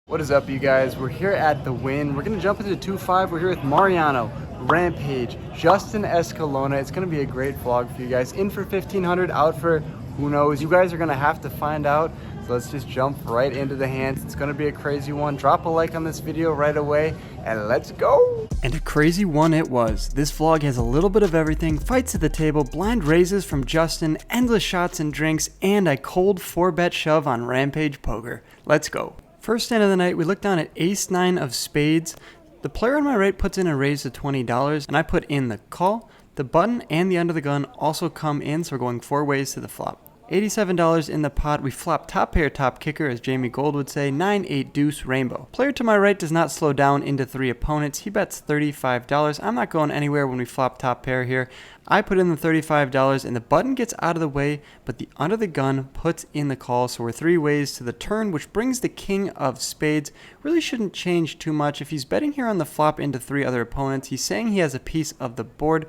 What is up, you guys? We're here at the WYNN. We're gonna jump into 2-5. We're here with Mariano, Rampage, Justin Escalona. It's gonna be a great vlog for you guys. In for 1,500, out for who knows. You guys are gonna have to find out. So let's just jump right into the hands. It's gonna be a crazy one. Drop a like on this video right away and let's go. And a crazy one it was. This vlog has a little bit of everything. Fights at the table, blind raises from Justin, endless shots and drinks, and a cold 4-bet shove on Rampage Poker. Let's go. First hand of the night, we look down at ace-9 of spades. The player on my right puts in a raise of $20, and I put in the call. The button and the under the gun also come in, so we're going 4 ways to the flop. $87 in the pot. We flop top pair, top kicker, as Jamie Gold would say, 9-8 deuce rainbow. Player to my right does not slow down into 3 opponents. He bets $35. I'm not going anywhere when we flop top pair here. I put in the $35 and the button gets out of the way, but the under the gun puts in the call, so we're 3 ways to the turn, which brings the king of spades. Really shouldn't change too much. If he's betting here on the flop into 3 other opponents, he's saying he has a piece of the board.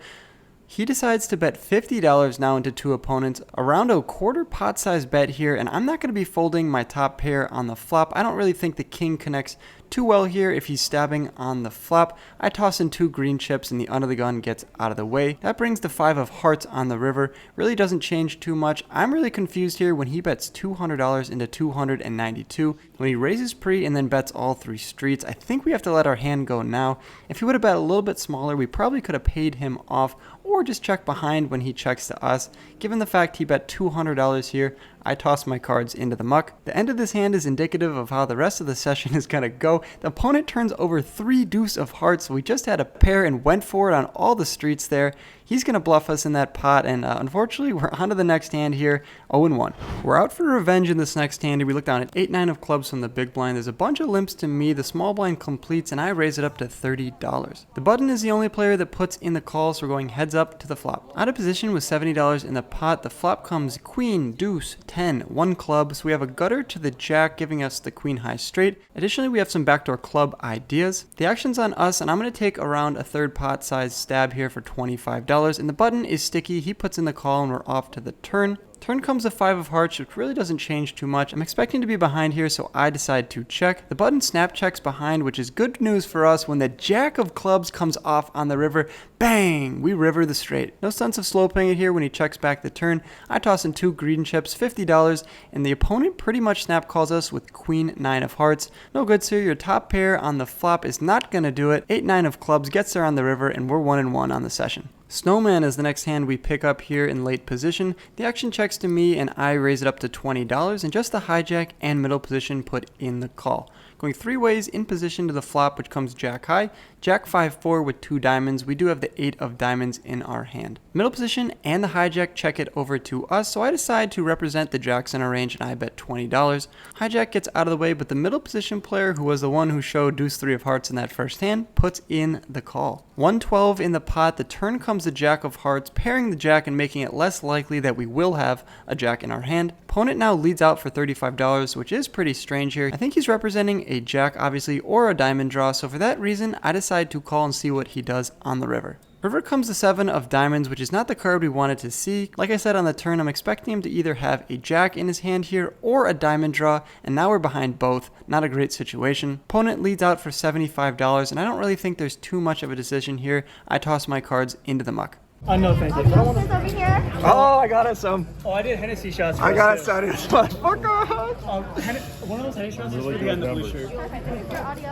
He decides to bet $50 now into 2 opponents, around a quarter pot size bet here, and I'm not going to be folding my top pair on the flop. I don't really think the king connects too well here if he's stabbing on the flop. I toss in 2 green chips and the under the gun gets out of the way. That brings the 5 of hearts on the river. Really doesn't change too much. I'm really confused here when he bets $200 into 292. When he raises pre and then bets all 3 streets, I think we have to let our hand go now. If he would have bet a little bit smaller, we probably could have paid him off or just check behind when he checks to us. Given the fact he bet $200 here, I toss my cards into the muck. The end of this hand is indicative of how the rest of the session is going to go. The opponent turns over 3 deuce of hearts, so we just had a pair and went for it on all the streets there. He's going to bluff us in that pot, and unfortunately, we're on to the next hand here, 0-1. We're out for revenge in this next hand. We look down at 8-9 of clubs from the big blind. There's a bunch of limps to me. The small blind completes, and I raise it up to $30. The button is the only player that puts in the call, so we're going heads up to the flop. Out of position with $70 in the pot, the flop comes queen, deuce, 10, 1 club, so we have a gutter to the jack, giving us the queen high straight. Additionally, we have some backdoor club ideas. The action's on us, and I'm going to take around a 3rd pot size stab here for $25. And the button is sticky. He puts in the call and we're off to the turn. Turn comes a 5 of hearts, which really doesn't change too much. I'm expecting to be behind here, so I decide to check. The button snap checks behind, which is good news for us. When the jack of clubs comes off on the river, bang, we river the straight. No sense of slow playing it here when he checks back the turn. I toss in 2 green chips, $50, and the opponent pretty much snap calls us with queen 9 of hearts. No good, sir. Your top pair on the flop is not going to do it. 8-9 of clubs gets there on the river, and we're 1-1 on the session. Snowman is the next hand we pick up here in late position. The action checks to me and I raise it up to $20, and just the hijack and middle position put in the call. Going 3 ways in position to the flop, which comes jack high, jack 5-4 with 2 diamonds. We do have the 8 of diamonds in our hand. Middle position and the hijack check it over to us, so I decide to represent the jacks in our range and I bet $20. Hijack gets out of the way, but the middle position player, who was the one who showed deuce 3 of hearts in that first hand, puts in the call. 112 in the pot. The turn comes the jack of hearts, pairing the jack and making it less likely that we will have a jack in our hand. Opponent now leads out for $35, which is pretty strange here. I think he's representing a jack, obviously, or a diamond draw, so for that reason, I decide to call and see what he does on the river. River comes the 7 of diamonds, which is not the card we wanted to see. Like I said on the turn, I'm expecting him to either have a jack in his hand here or a diamond draw, and now we're behind both. Not a great situation. Opponent leads out for $75, and I don't really think there's too much of a decision here. I toss my cards into the muck. No, thank you. Over here. Oh, I got us some. Oh, I did Hennessy shots. I got us some. Motherfucker. One of those Hennessy shots is for the on the blue shirt. Perfect. Your audio.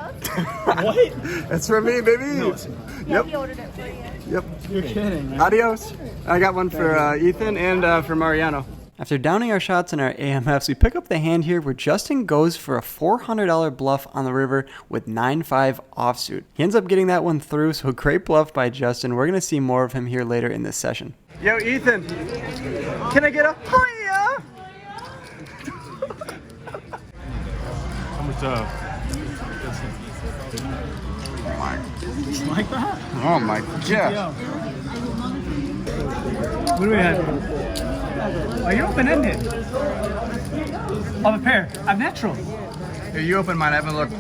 What? That's for me, baby. Yeah, he ordered it for you. Yep. You're kidding, man. Adios. I got one for Ethan and for Mariano. After downing our shots in our AMFs, we pick up the hand here where Justin goes for a $400 bluff on the river with 9-5 offsuit. He ends up getting that one through, so a great bluff by Justin. We're going to see more of him here later in this session. Yo, Ethan, can I get a hiya? How much Like that? Oh my god. What do we have? Oh, you're open-ended. Of a pair. I'm natural. Here, you open mine. I haven't looked.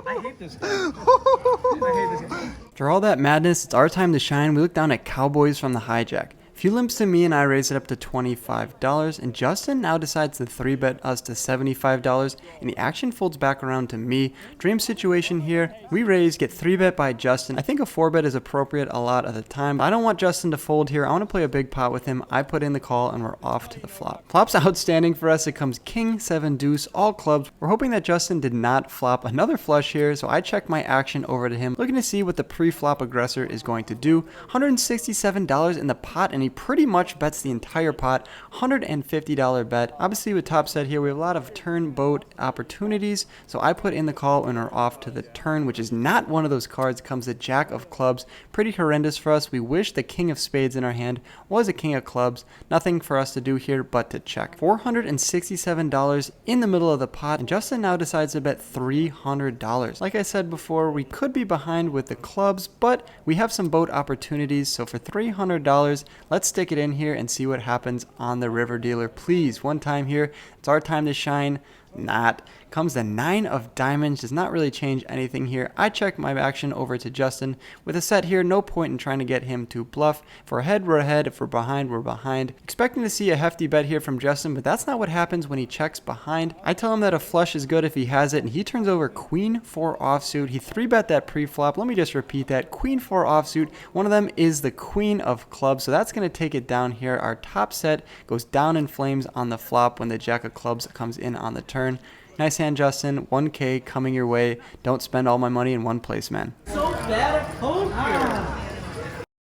I hate this guy. I hate this guy. After all that madness, it's our time to shine. We look down at Cowboys from the hijack. Few limps to me and I raise it up to $25, and Justin now decides to 3-bet us to $75, and the action folds back around to me. Dream situation here. We raise, get 3-bet by Justin. I think a 4-bet is appropriate a lot of the time. I don't want Justin to fold here. I want to play a big pot with him. I put in the call and we're off to the flop. Flop's outstanding for us. It comes king, 7, deuce, all clubs. We're hoping that Justin did not flop another flush here, so I check my action over to him, looking to see what the pre-flop aggressor is going to do. $167 in the pot, and he pretty much bets the entire pot. $150 bet. Obviously with top set here, we have a lot of turn boat opportunities, so I put in the call and are off to the turn, which is not one of those cards. Comes the jack of clubs. Pretty horrendous for us. We wish the king of spades in our hand was a king of clubs. Nothing for us to do here but to check. $467 in the middle of the pot, and Justin now decides to bet $300. Like I said before, we could be behind with the clubs, but we have some boat opportunities, so for $300, let's stick it in here and see what happens on the river dealer. Please, one time here. It's our time to shine. Not. Comes the 9 of diamonds. Does not really change anything here. I check my action over to Justin. With a set here, no point in trying to get him to bluff. If we're ahead, we're ahead. If we're behind, we're behind. Expecting to see a hefty bet here from Justin, but that's not what happens when he checks behind. I tell him that a flush is good if he has it, and he turns over queen 4 offsuit. He 3-bet that pre-flop. Let me just repeat that. Queen 4 offsuit. One of them is the queen of clubs, so that's going to take it down here. Our top set goes down in flames on the flop when the jack of clubs comes in on the turn. Nice hand, Justin. 1K coming your way. Don't spend all my money in one place, man. So bad at poker.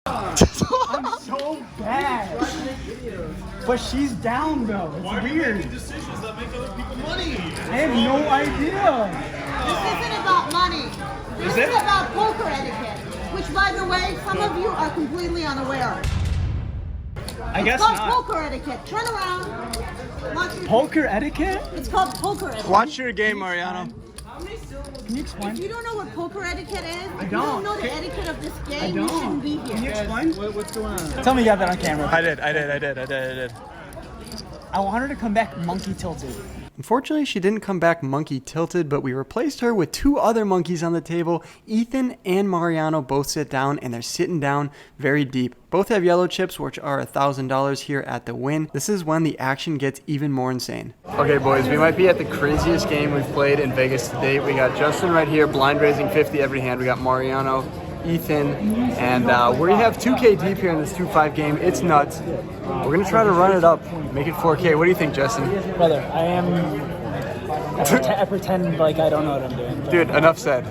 I'm so bad. But she's down though. It's weird. Decisions that make other people money. I have no idea. This isn't about money. This is about poker etiquette, which, by the way, some of you are completely unaware of. I guess It's called not. poker etiquette. Turn around. Poker etiquette? It's called poker etiquette. Watch your game, Mariano. Can you explain? If you don't know what poker etiquette is, if you don't. don't know the etiquette of this I game, you shouldn't be Can you here. explain? What's going on? Tell me you got that on camera. I did. I want her to come back monkey tilted. Unfortunately, she didn't come back monkey tilted, but we replaced her with 2 other monkeys on the table. Ethan and Mariano both sit down, and they're sitting down very deep. Both have yellow chips, which are $1,000 here at the WYNN. This is when the action gets even more insane. Okay, boys, we might be at the craziest game we've played in Vegas to date. We got Justin right here, blind raising 50 every hand. We got Mariano, Ethan, and we have 2K deep here in this 2-5 game. It's nuts. We're gonna try to run it up, make it 4K. What do you think, Justin? Brother, I pretend like I don't know what I'm doing. Dude, enough said.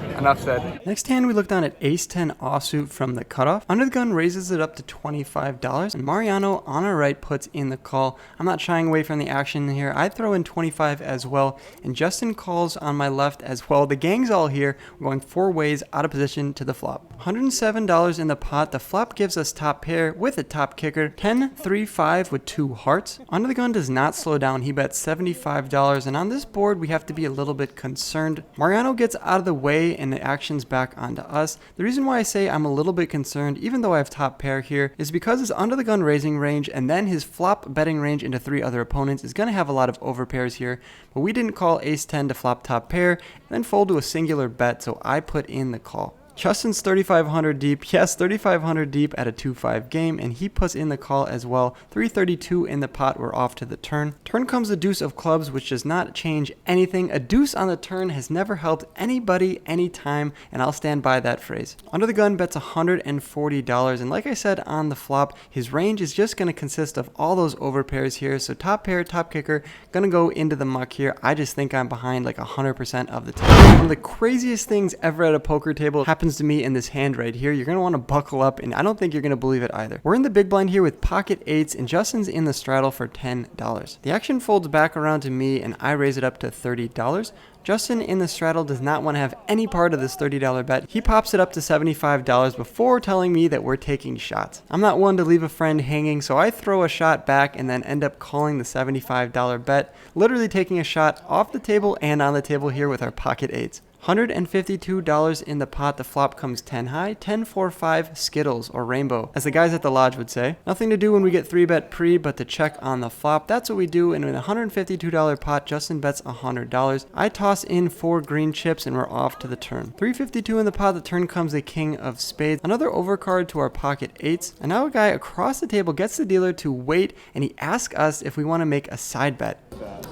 Next hand, we look down at ace-10 offsuit from the cutoff. Under the gun raises it up to $25, and Mariano on our right puts in the call. I'm not shying away from the action here. I throw in 25 as well, and Justin calls on my left as well. The gang's all here. We're going 4 ways out of position to the flop. $107 in the pot. The flop gives us top pair with a top kicker. 10, 3, 5 with 2 hearts. Under the gun does not slow down. He bets $75, and on this board, we have to be a little bit concerned. Mariano gets out of the way and the action's back onto us. The reason why I say I'm a little bit concerned, even though I have top pair here, is because his under the gun raising range and then his flop betting range into 3 other opponents is going to have a lot of overpairs here. But we didn't call ace-10 to flop top pair and then fold to a singular bet, so I put in the call. Justin's 3,500 deep. Yes, 3,500 deep at a 2-5 game, and he puts in the call as well. 332 in the pot. We're off to the turn. Turn comes the deuce of clubs, which does not change anything. A deuce on the turn has never helped anybody anytime, and I'll stand by that phrase. Under the gun bets $140, and like I said on the flop, his range is just going to consist of all those overpairs here. So top pair, top kicker, gonna go into the muck here. I just think I'm behind like 100% of the time. One of the craziest things ever at a poker table happens to me in this hand right here. You're going to want to buckle up, and I don't think you're going to believe it either. We're in the big blind here with pocket 8s, and Justin's in the straddle for $10. The action folds back around to me, and I raise it up to $30. Justin in the straddle does not want to have any part of this $30 bet. He pops it up to $75 before telling me that we're taking shots. I'm not one to leave a friend hanging, so I throw a shot back and then end up calling the $75 bet, literally taking a shot off the table and on the table here with our pocket 8s. $152 in the pot. The flop comes 10 high, 10, 4, 5, Skittles or Rainbow, as the guys at the lodge would say. Nothing to do when we get 3-bet pre, but to check on the flop. That's what we do. And with a $152 pot, Justin bets $100. I toss in 4 green chips and we're off to the turn. $352 in the pot. The turn comes a king of spades. Another overcard to our pocket eights. And now a guy across the table gets the dealer to wait, and he asks us if we want to make a side bet.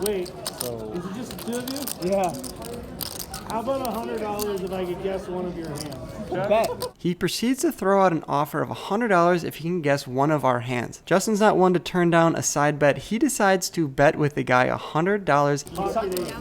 Wait, so is it just the two of you? Yeah. How about $100 if I could guess one of your hands? Bet. He proceeds to throw out an offer of $100 if he can guess one of our hands. Justin's not one to turn down a side bet. He decides to bet with the guy $100. Pocket eights.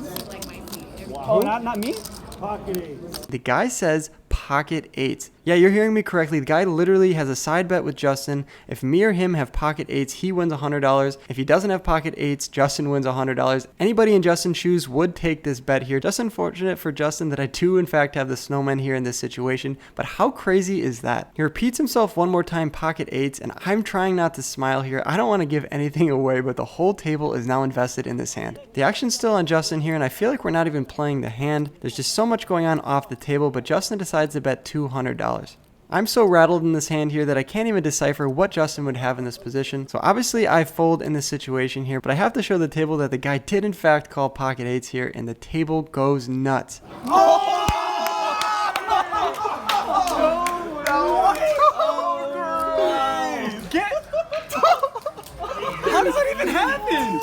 Oh, not me? Pocket eights. The guy says pocket eights. Yeah, you're hearing me correctly. The guy literally has a side bet with Justin. If me or him have pocket eights, he wins $100. If he doesn't have pocket eights, Justin wins $100. Anybody in Justin's shoes would take this bet here. Just unfortunate for Justin that I do in fact have the snowman here in this situation, but how crazy is that? He repeats himself one more time, pocket eights, and I'm trying not to smile here. I don't want to give anything away, but the whole table is now invested in this hand. The action's still on Justin here, and I feel like we're not even playing the hand. There's just so much going on off the table, but Justin decides to bet $200. I'm so rattled in this hand here that I can't even decipher what Justin would have in this position. So obviously I fold in this situation here, but I have to show the table that the guy did in fact call pocket eights here, and the table goes nuts. How does that even happen?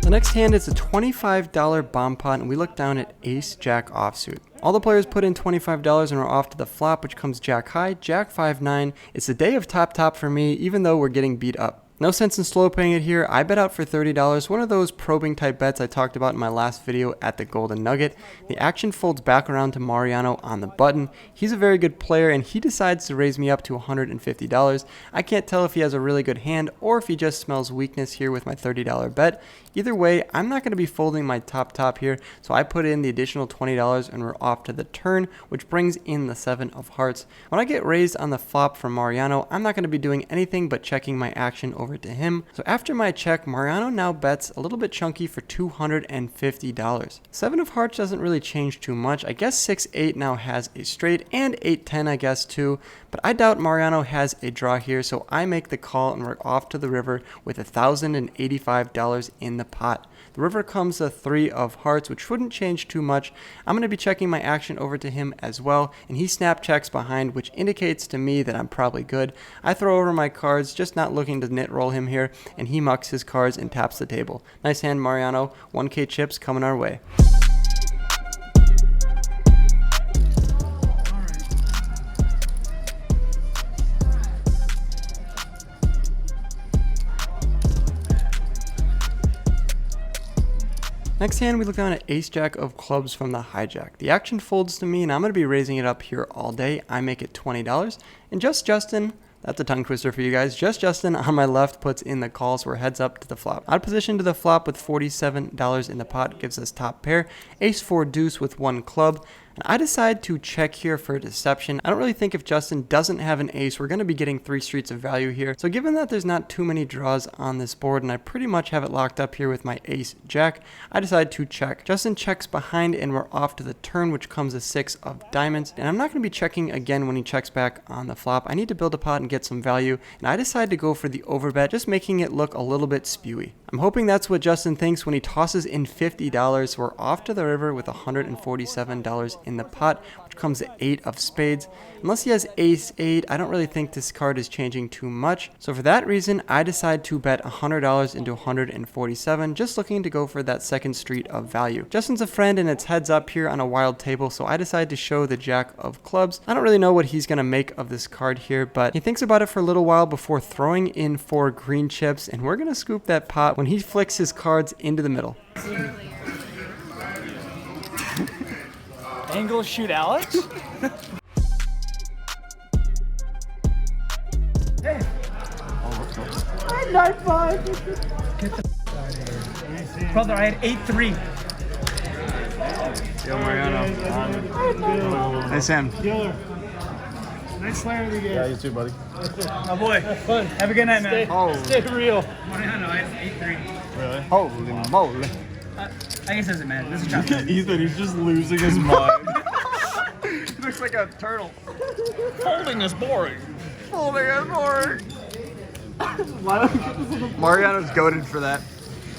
The next hand is a $25 bomb pot, and we look down at ace jack offsuit. All the players put in $25 and we're off to the flop, which comes jack high, jack 5-9. It's the day of top for me, even though we're getting beat up. No sense in slow playing it here. I bet out for $30, one of those probing type bets I talked about in my last video at the Golden Nugget. The action folds back around to Mariano on the button. He's a very good player, and he decides to raise me up to $150. I can't tell if he has a really good hand or if he just smells weakness here with my $30 bet. Either way, I'm not going to be folding my top here, so I put in the additional $20 and we're off to the turn, which brings in the 7 of hearts. When I get raised on the flop from Mariano, I'm not going to be doing anything but checking my action over to him. So after my check, Mariano now bets a little bit chunky for $250. 7 of hearts doesn't really change too much. I guess 6-8 now has a straight, and 8-10 I guess too, but I doubt Mariano has a draw here, so I make the call and we're off to the river with $1,085 in the pot. The river comes a 3 of hearts, which wouldn't change too much. I'm going to be checking my action over to him as well, and he snap checks behind, which indicates to me that I'm probably good. I throw over my cards, just not looking to knit roll him here, and he mucks his cards and taps the table. Nice hand, Mariano. 1K chips coming our way. Next hand, we look down at ace jack of clubs from the hijack. The action folds to me, and I'm going to be raising it up here all day. I make it $20, and just Justin, that's a tongue twister for you guys, just Justin on my left puts in the call, so we're heads up to the flop. Out of position to the flop with $47 in the pot gives us top pair, ace 4 deuce with 1 club. And I decide to check here for deception. I don't really think if Justin doesn't have an ace, we're going to be getting 3 streets of value here. So given that there's not too many draws on this board, and I pretty much have it locked up here with my ace jack, I decide to check. Justin checks behind, and we're off to the turn, which comes a 6 of diamonds. And I'm not going to be checking again when he checks back on the flop. I need to build a pot and get some value, and I decide to go for the overbet, just making it look a little bit spewy. I'm hoping that's what Justin thinks when he tosses in $50. We're off to the river with $147 in the pot, which comes to 8 of spades. Unless he has ace 8, I don't really think this card is changing too much. So for that reason, I decide to bet $100 into 147, just looking to go for that second street of value. Justin's a friend, and it's heads up here on a wild table, so I decide to show the jack of clubs. I don't really know what he's going to make of this card here, but he thinks about it for a little while before throwing in 4 green chips, and we're going to scoop that pot when he flicks his cards into the middle. Angle shoot Alex? Hey. Oh, nice five. Get the out of here. Brother, I had 8-3. Yo, Mariano. Nice hand. Nice slayer of the game. Yeah, you too, buddy. My boy. Have fun. Have a good night, man. Stay real. Mariano, I have 8-3. Really? Holy moly. I guess it doesn't matter. This is chocolate. Ethan, he's just losing his mind. He looks like a turtle. Folding is boring. Holding it boring. Mariano's goated for that.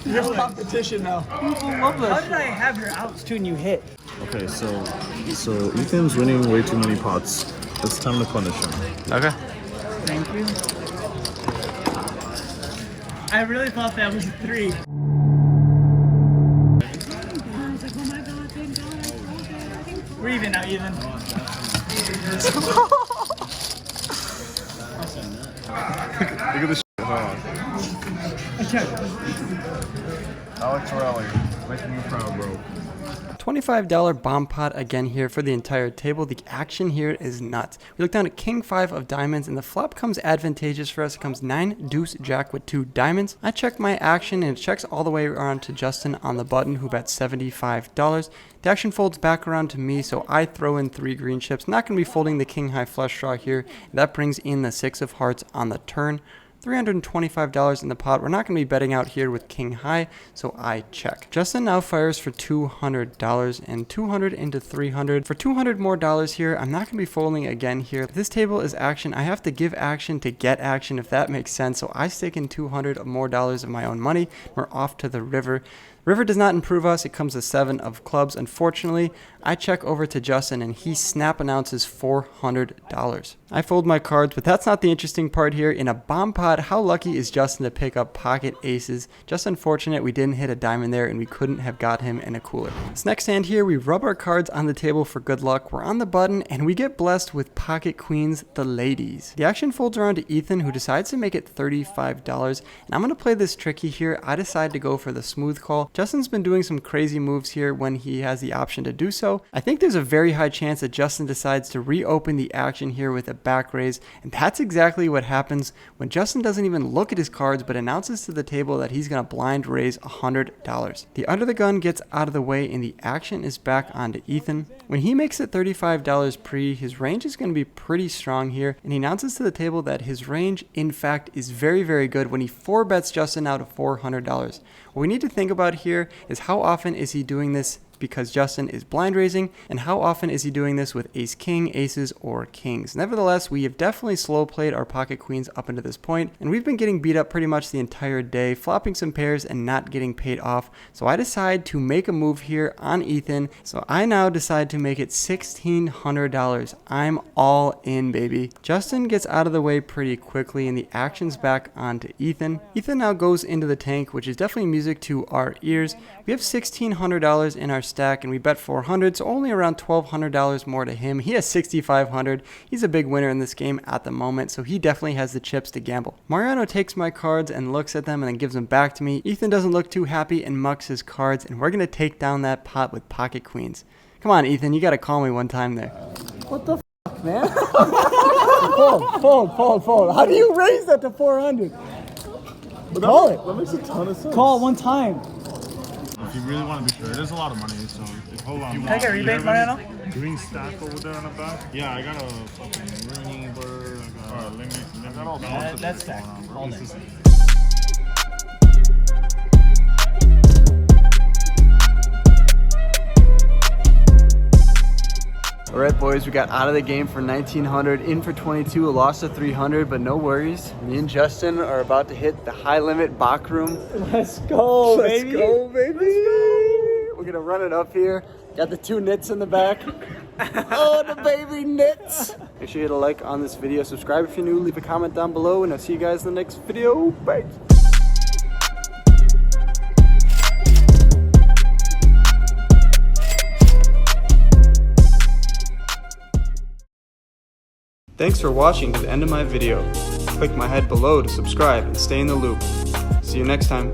There's competition now. People love this. How did I have your outs too and you hit? Okay, so Ethan's winning way too many pots. It's time to punish him. Okay. Thank you. I really thought that was a 3. We're even now, Ethan. Look at this shit. Hold on. Alex Raleigh, making you proud, bro. $25 bomb pot again here for the entire table. The action here is nuts. We look down at King 5 of diamonds, and the flop comes advantageous for us. It comes 9 deuce jack with 2 diamonds. I check my action, and it checks all the way around to Justin on the button, who bets $75. The action folds back around to me, so I throw in 3 green chips. Not going to be folding the King High flush draw here. That brings in the 6 of hearts on the turn. $325 in the pot. We're not going to be betting out here with King High, so I check. Justin now fires for $200 and 200 into 300. For $200 more here, I'm not going to be folding again here. If this table is action, I have to give action to get action, if that makes sense. So I stick in $200 more of my own money. We're off to the river. River does not improve us. It comes to 7 of clubs. Unfortunately, I check over to Justin and he snap announces $400. I fold my cards, but that's not the interesting part here. In a bomb pot, how lucky is Justin to pick up pocket aces? Just unfortunate we didn't hit a diamond there and we couldn't have got him in a cooler. This next hand here, we rub our cards on the table for good luck. We're on the button and we get blessed with pocket queens, the ladies. The action folds around to Ethan, who decides to make it $35. And I'm going to play this tricky here. I decide to go for the smooth call. Justin's been doing some crazy moves here when he has the option to do so. I think there's a very high chance that Justin decides to reopen the action here with a back raise, and that's exactly what happens when Justin doesn't even look at his cards but announces to the table that he's going to blind raise $100. The under the gun gets out of the way and the action is back onto Ethan. When he makes it $35 pre, his range is going to be pretty strong here, and he announces to the table that his range in fact is very, very good when he 4-bets Justin out of $400. What we need to think about here is how often is he doing this because Justin is blind raising, and how often is he doing this with ace king, aces, or kings. Nevertheless, we have definitely slow played our pocket queens up until this point, and we've been getting beat up pretty much the entire day, flopping some pairs and not getting paid off. So I decide to make a move here on Ethan. So I now decide to make it $1,600. I'm all in, baby. Justin gets out of the way pretty quickly, and the action's back onto Ethan. Ethan now goes into the tank, which is definitely music to our ears. We have $1,600 in our stack and we bet $400, so only around $1,200 more to him. He has $6,500. He's a big winner in this game at the moment, so he definitely has the chips to gamble. Mariano takes my cards and looks at them and then gives them back to me. Ethan doesn't look too happy and mucks his cards, and we're going to take down that pot with pocket queens. Come on, Ethan, you got to call me one time there. What the f, man? Fold. How do you raise that to 400? Call it. That makes a ton of sense. Call one time. If you really want to be sure, there's a lot of money, so hold on. Can I get a rebate, Mariano? Green stack over there on the back. Yeah, I got a fucking ring bird. I got a limit. I got all That's stacked. All day. All right, boys, we got out of the game for 1,900, in for 22, a loss of 300, but no worries. Me and Justin are about to hit the high limit Bach room. Let's go, baby. Let's go, baby. Let's go. We're gonna run it up here. Got the 2 knits in the back. Oh, the baby knits. Make sure you hit a like on this video. Subscribe if you're new. Leave a comment down below, and I'll see you guys in the next video. Bye. Thanks for watching to the end of my video. Click my head below to subscribe and stay in the loop. See you next time.